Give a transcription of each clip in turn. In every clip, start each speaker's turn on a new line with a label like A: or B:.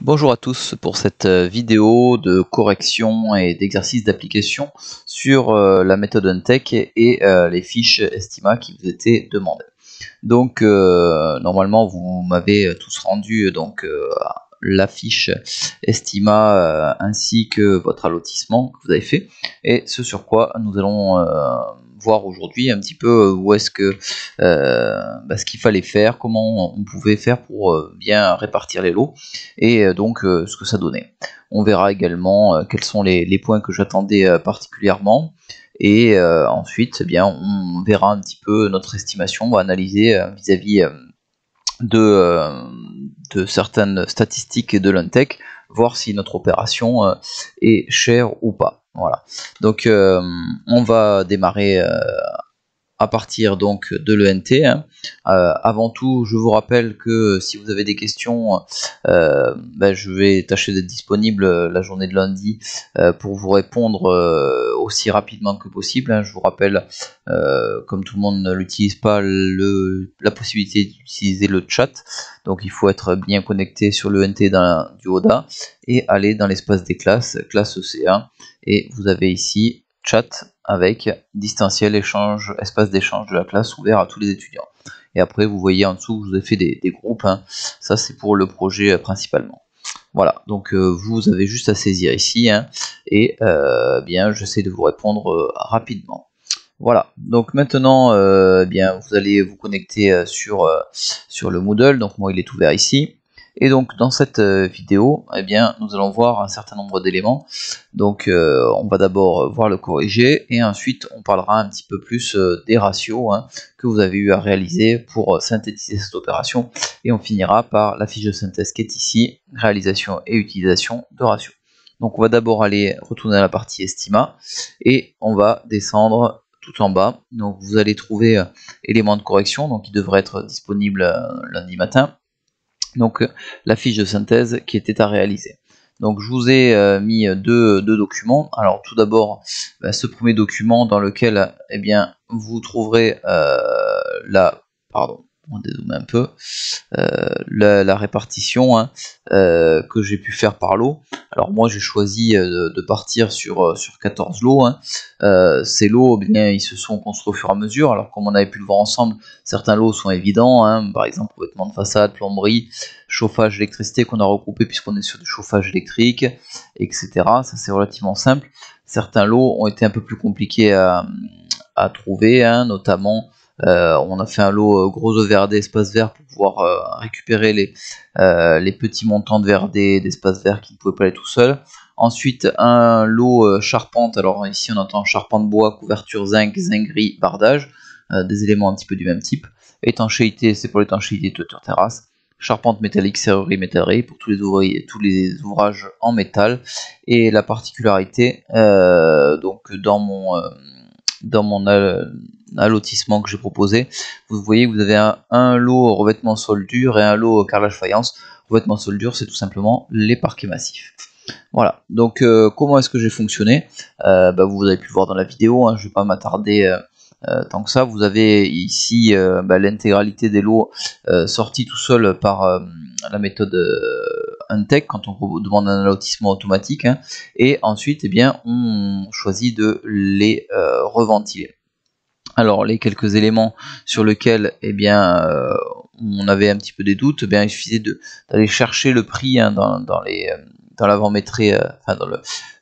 A: Bonjour à tous pour cette vidéo de correction et d'exercice d'application sur la méthode Untech et les fiches Estima qui vous étaient demandées. Donc normalement vous m'avez tous rendu la fiche Estima ainsi que votre allotissement que vous avez fait, et ce sur quoi nous allons voir aujourd'hui un petit peu où est-ce que ce qu'il fallait faire, comment on pouvait faire pour bien répartir les lots et ce que ça donnait. On verra également quels sont les points que j'attendais particulièrement. Et ensuite, on verra un petit peu notre estimation, on va analyser vis-à-vis de certaines statistiques de l'Untech, voir si notre opération est chère ou pas. Voilà. Donc, on va démarrer à partir donc de l'ENT. Avant tout, je vous rappelle que si vous avez des questions, je vais tâcher d'être disponible la journée de lundi pour vous répondre aussi rapidement que possible. Je vous rappelle, comme tout le monde n'utilise pas la possibilité d'utiliser le chat, donc il faut être bien connecté sur l'ENT du ODA et aller dans l'espace des classes, classe EC1, et vous avez ici chat avec distanciel échange, espace d'échange de la classe ouvert à tous les étudiants. Et après vous voyez en dessous que je vous ai fait des groupes, ça c'est pour le projet principalement. Voilà, donc vous avez juste à saisir ici, et j'essaie de vous répondre rapidement. Voilà, donc maintenant vous allez vous connecter sur le Moodle, donc moi il est ouvert ici. Et donc dans cette vidéo, nous allons voir un certain nombre d'éléments. Donc on va d'abord voir le corrigé, et ensuite on parlera un petit peu plus des ratios que vous avez eu à réaliser pour synthétiser cette opération, et on finira par la fiche de synthèse qui est ici, réalisation et utilisation de ratios. Donc on va d'abord aller retourner à la partie Estima, et on va descendre tout en bas. Donc vous allez trouver éléments de correction, donc il devrait être disponible lundi matin. Donc la fiche de synthèse qui était à réaliser. Donc je vous ai mis deux documents. Alors tout d'abord, ce premier document dans lequel vous trouverez on va dézoomer un peu, la répartition que j'ai pu faire par lot. Alors moi j'ai choisi de partir sur 14 lots. Ces lots, ils se sont construits au fur et à mesure. Alors comme on avait pu le voir ensemble, certains lots sont évidents, par exemple vêtements de façade, plomberie, chauffage, électricité qu'on a regroupé puisqu'on est sur du chauffage électrique, etc. Ça c'est relativement simple. Certains lots ont été un peu plus compliqués à trouver, notamment on a fait un lot gros VRD espace vert pour pouvoir récupérer les petits montants de VRD d'espace vert qui ne pouvaient pas aller tout seuls. Ensuite un lot charpente, alors ici on entend charpente bois, couverture zinc, zinguerie, bardage, des éléments un petit peu du même type. Étanchéité, c'est pour l'étanchéité de toiture terrasse. Charpente métallique, serrurerie, métallerie pour tous les ouvrages en métal. Et la particularité, donc dans mon allotissement que j'ai proposé, vous voyez que vous avez un lot revêtement sol dur et un lot carrelage faïence. Revêtement sol dur, c'est tout simplement les parquets massifs. Voilà, donc comment est-ce que j'ai fonctionné, vous avez pu le voir dans la vidéo, je ne vais pas m'attarder tant que ça. Vous avez ici l'intégralité des lots sortis tout seul par la méthode Untech quand on vous demande un allotissement automatique, et ensuite on choisit de les reventiler. Alors les quelques éléments sur lesquels on avait un petit peu des doutes, il suffisait d'aller chercher le prix dans l'avant-métré, dans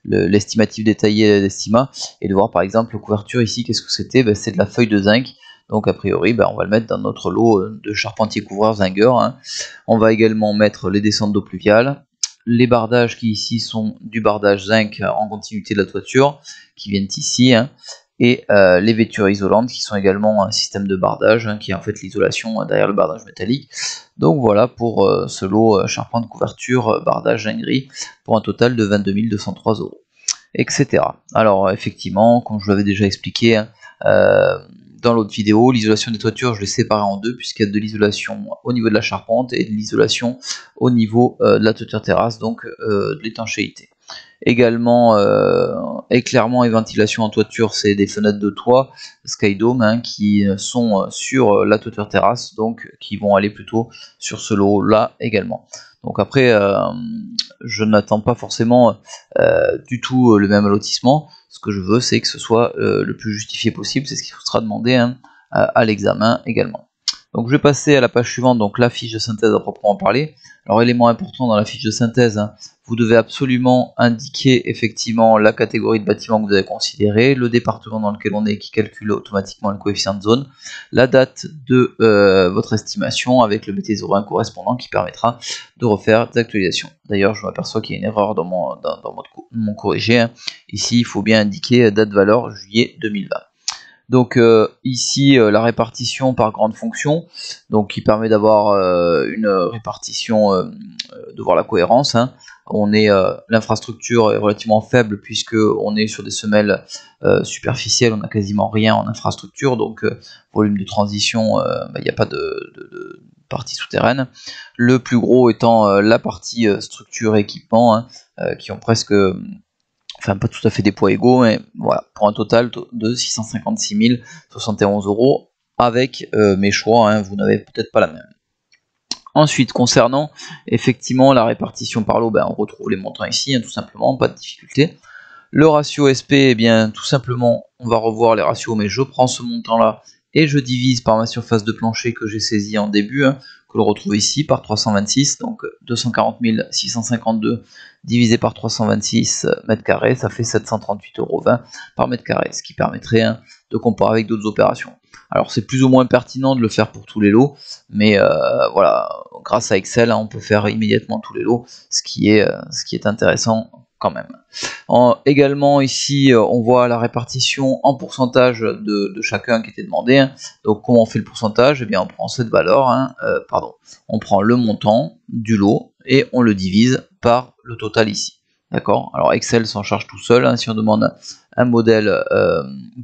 A: l'estimatif détaillé d'Estima, et de voir par exemple la couverture ici, qu'est-ce que c'était, c'est de la feuille de zinc. Donc a priori on va le mettre dans notre lot de charpentier couvreur zingueur. On va également mettre les descentes d'eau pluviale, les bardages qui ici sont du bardage zinc en continuité de la toiture qui viennent ici, et les vêtures isolantes qui sont également un système de bardage qui est en fait l'isolation derrière le bardage métallique. Donc voilà pour ce lot charpente, couverture, bardage, zinguerie, pour un total de 22 203 €, etc. Alors effectivement, comme je vous l'avais déjà expliqué dans l'autre vidéo, l'isolation des toitures, je l'ai séparé en deux, puisqu'il y a de l'isolation au niveau de la charpente et de l'isolation au niveau de la toiture terrasse, donc de l'étanchéité. Également, éclairement et ventilation en toiture, c'est des fenêtres de toit Skydome qui sont sur la toiture terrasse, donc qui vont aller plutôt sur ce lot là également. Donc après, je n'attends pas forcément du tout le même lotissement. Ce que je veux, c'est que ce soit le plus justifié possible. C'est ce qui sera demandé hein, à l'examen également. Donc je vais passer à la page suivante, donc la fiche de synthèse à proprement parler. Alors élément important dans la fiche de synthèse, hein, vous devez absolument indiquer effectivement la catégorie de bâtiment que vous avez considéré, le département dans lequel on est qui calcule automatiquement le coefficient de zone, la date de votre estimation avec le BT01 correspondant qui permettra de refaire des actualisations. D'ailleurs je m'aperçois qu'il y a une erreur dans mon corrigé. Hein. Ici il faut bien indiquer date valeur juillet 2020. Donc ici la répartition par grande fonction, donc qui permet d'avoir une répartition, de voir la cohérence. Hein. On est l'infrastructure est relativement faible puisque on est sur des semelles superficielles, on n'a quasiment rien en infrastructure, donc volume de transition, il n'y a pas de partie souterraine. Le plus gros étant la partie structure et équipement, hein, qui ont presque enfin pas tout à fait des poids égaux, mais voilà, pour un total de 656 071 €, avec mes choix, hein, vous n'avez peut-être pas la même. Ensuite, concernant effectivement la répartition par lot, on retrouve les montants ici, hein, tout simplement, pas de difficulté. Le ratio SP, eh bien tout simplement, on va revoir les ratios, mais je prends ce montant-là et je divise par ma surface de plancher que j'ai saisie en début, hein, que l'on retrouve ici par 326, donc 240 652 divisé par 326 mètres carrés, ça fait 738,20 € par mètre carré, ce qui permettrait hein, de comparer avec d'autres opérations. Alors c'est plus ou moins pertinent de le faire pour tous les lots, mais voilà, grâce à Excel, hein, on peut faire immédiatement tous les lots, ce qui est intéressant quand même. Également ici on voit la répartition en pourcentage de chacun qui était demandé. Hein. Donc comment on fait le pourcentage? Eh bien on prend cette valeur, hein, on prend le montant du lot et on le divise par le total ici. D'accord? Alors Excel s'en charge tout seul. Hein. Si on demande un modèle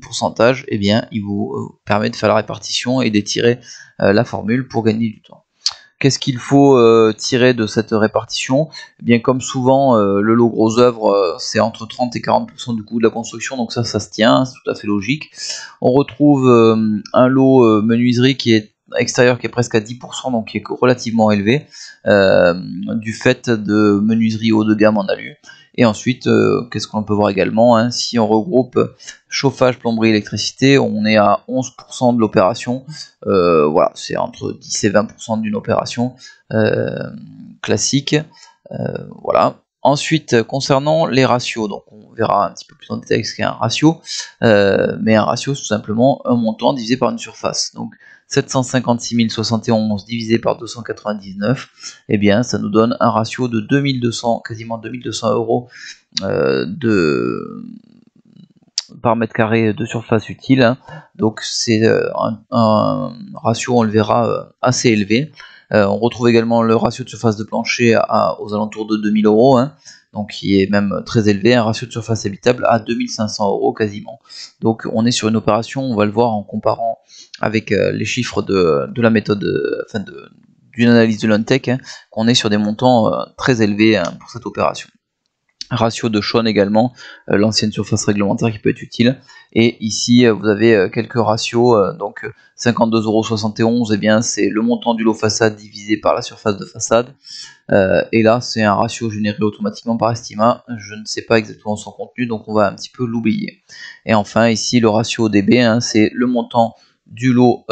A: pourcentage, eh bien il vous permet de faire la répartition et d'étirer la formule pour gagner du temps. Qu'est-ce qu'il faut tirer de cette répartition? Eh bien, comme souvent, le lot gros œuvre, c'est entre 30 et 40% du coût de la construction, donc ça se tient, c'est tout à fait logique. On retrouve un lot menuiserie qui est extérieur qui est presque à 10%, donc qui est relativement élevé, du fait de menuiserie haut de gamme en alu. Et ensuite, qu'est-ce qu'on peut voir également hein, si on regroupe chauffage, plomberie, électricité, on est à 11% de l'opération. Voilà, c'est entre 10 et 20% d'une opération classique. Voilà. Ensuite, concernant les ratios, donc on verra un petit peu plus en détail ce qu'est un ratio, mais un ratio c'est tout simplement un montant divisé par une surface. Donc 756 071 divisé par 299, eh bien ça nous donne un ratio de 2200, quasiment 2200 € par mètre carré de surface utile. Hein. Donc c'est un ratio, on le verra, assez élevé. On retrouve également le ratio de surface de plancher aux alentours de 2000 €, hein, donc qui est même très élevé, un ratio de surface habitable à 2500 € quasiment. Donc on est sur une opération, on va le voir en comparant avec les chiffres de la méthode, d'une analyse de l'Untech, hein, qu'on est sur des montants très élevés hein, pour cette opération. Ratio de Schwann également, l'ancienne surface réglementaire qui peut être utile. Et ici vous avez quelques ratios, donc 52,71 €, eh bien c'est le montant du lot façade divisé par la surface de façade. Et là c'est un ratio généré automatiquement par Estima, je ne sais pas exactement son contenu, donc on va un petit peu l'oublier. Et enfin ici le ratio DB, hein, c'est le montant du lot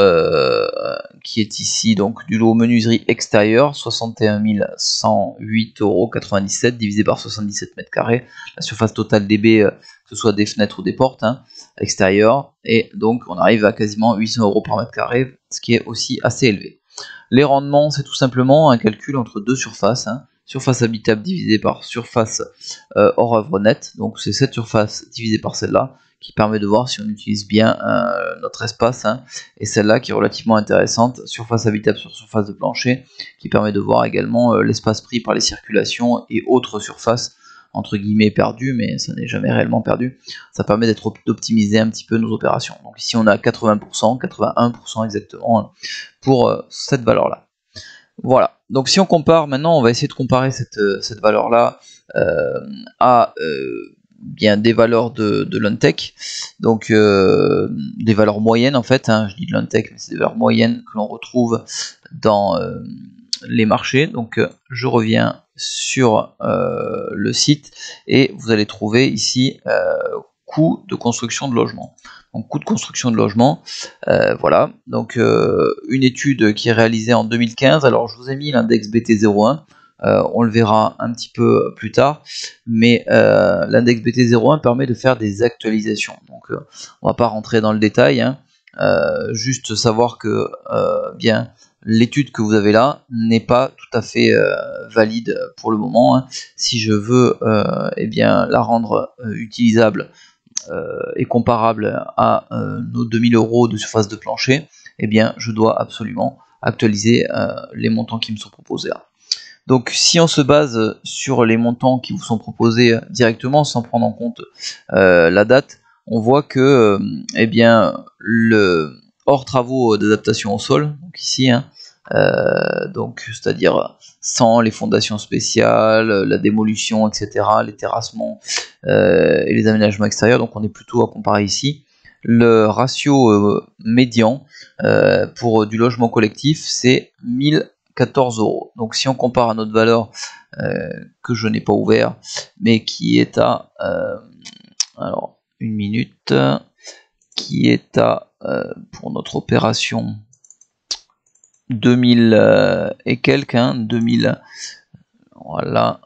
A: qui est ici, donc du lot menuiserie extérieure, 61 108,97 € divisé par 77 mètres carrés, la surface totale DB, que ce soit des fenêtres ou des portes hein, extérieures, et donc on arrive à quasiment 800 € par mètre carré, ce qui est aussi assez élevé. Les rendements, c'est tout simplement un calcul entre deux surfaces, hein, surface habitable divisée par surface hors œuvre nette, donc c'est cette surface divisée par celle-là, qui permet de voir si on utilise bien notre espace, hein, et celle-là qui est relativement intéressante, surface habitable sur surface de plancher, qui permet de voir également l'espace pris par les circulations et autres surfaces entre guillemets perdues, mais ça n'est jamais réellement perdu. Ça permet d'optimiser un petit peu nos opérations. Donc ici on a 80%, 81% exactement hein, pour cette valeur-là. Voilà, donc si on compare maintenant, on va essayer de comparer cette valeur-là à bien des valeurs de l'Untech, donc des valeurs moyennes en fait, hein, je dis de l'Untech, mais c'est des valeurs moyennes que l'on retrouve dans les marchés. Donc je reviens sur le site et vous allez trouver ici coût de construction de logement. Donc coût de construction de logement, voilà. Donc une étude qui est réalisée en 2015. Alors je vous ai mis l'index BT01. On le verra un petit peu plus tard, mais l'index BT01 permet de faire des actualisations. Donc on va pas rentrer dans le détail, hein. Juste savoir que bien l'étude que vous avez là n'est pas tout à fait valide pour le moment, hein. Si je veux eh bien la rendre utilisable et comparable à nos 2000 euros de surface de plancher, eh bien je dois absolument actualiser les montants qui me sont proposés là. Donc si on se base sur les montants qui vous sont proposés directement sans prendre en compte la date, on voit que eh bien le hors travaux d'adaptation au sol, donc ici, hein, donc c'est-à-dire sans les fondations spéciales, la démolition, etc., les terrassements et les aménagements extérieurs, donc on est plutôt à comparer ici. Le ratio médian pour du logement collectif, c'est 1014 euros. Donc si on compare à notre valeur que je n'ai pas ouvert, mais qui est à alors une minute, qui est à pour notre opération 2000 et quelques, hein, 2000, voilà,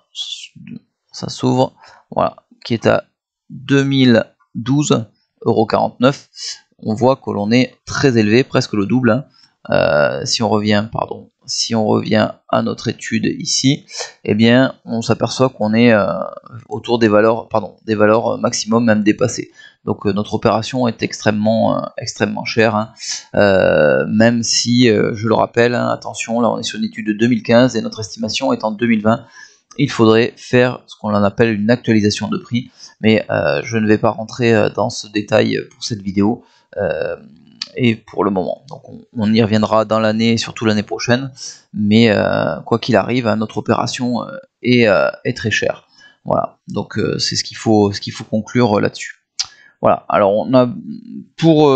A: ça s'ouvre, voilà, qui est à 2012,49 €. On voit que l'on est très élevé, presque le double, hein. Si on revient à notre étude ici, eh bien on s'aperçoit qu'on est autour des valeurs, maximum, même dépassées. Donc notre opération est extrêmement chère, hein. Même si, je le rappelle, hein, attention, là on est sur une étude de 2015 et notre estimation est en 2020. Il faudrait faire ce qu'on appelle une actualisation de prix, mais je ne vais pas rentrer dans ce détail pour cette vidéo et pour le moment. Donc on y reviendra dans l'année, surtout l'année prochaine, mais quoi qu'il arrive, hein, notre opération est très chère. Voilà, donc c'est ce qu'il faut conclure là-dessus. Voilà, alors on a pour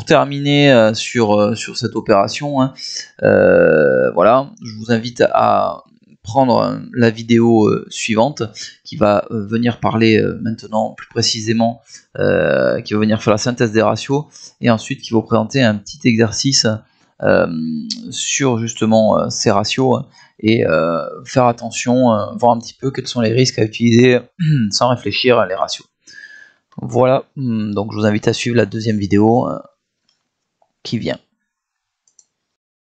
A: terminer sur cette opération, hein, voilà, je vous invite à prendre la vidéo suivante qui va venir parler maintenant plus précisément, qui va venir faire la synthèse des ratios et ensuite qui va vous présenter un petit exercice sur justement ces ratios, hein, et faire attention, voir un petit peu quels sont les risques à utiliser sans réfléchir à les ratios. Voilà, donc je vous invite à suivre la deuxième vidéo qui vient.